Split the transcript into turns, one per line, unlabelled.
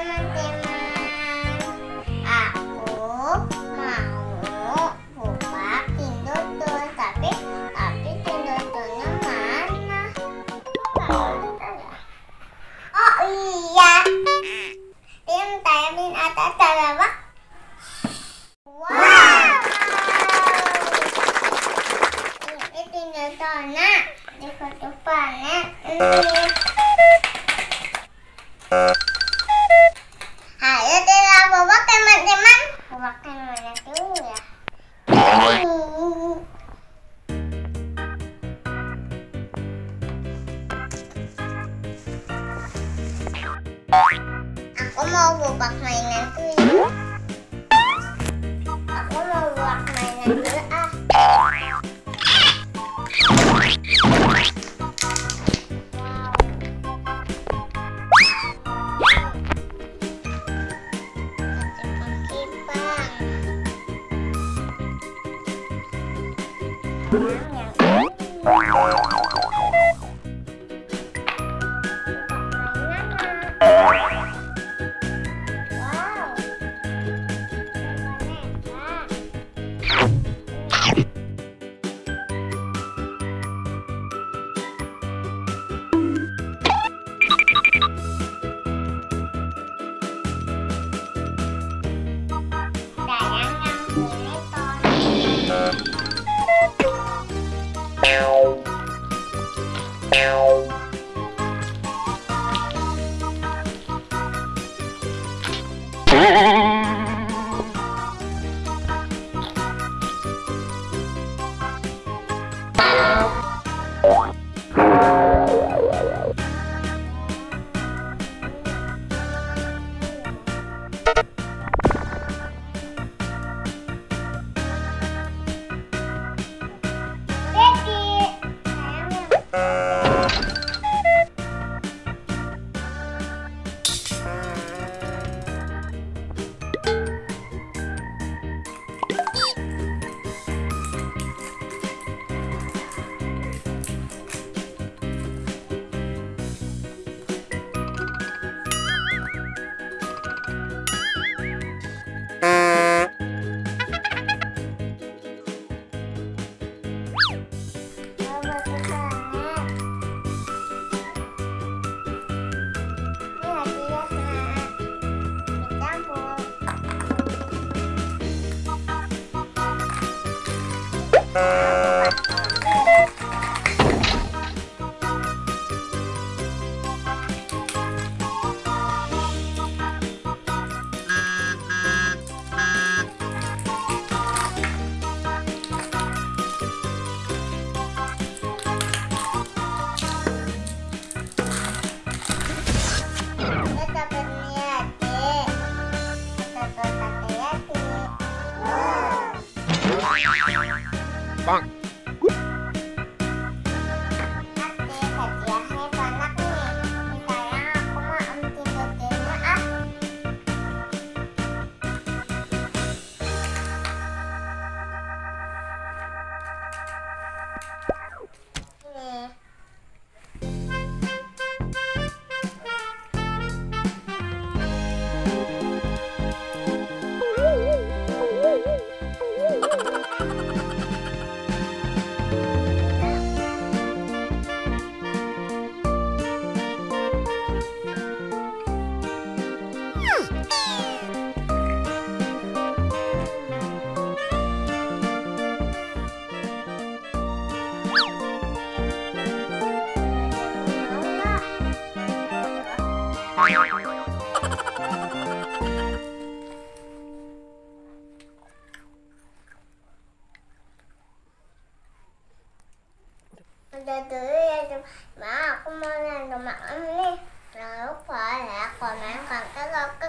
teman-teman. Aku mau buka Pindutur, tapi Pinduturnya mana? Oh iya, tim tayamin atas terlewat. Wow, ini Pinduturnya di ketupannya ini. Ayo tidak bawa teman-teman, bukakan mana dulu ya. Aku mau buka mainan dulu. Aku mau buka mainan dulu ah.
Bang.
Udah dulu ya teman, aku mau nanya makan nih. Jangan lupa ya komen, kan, like,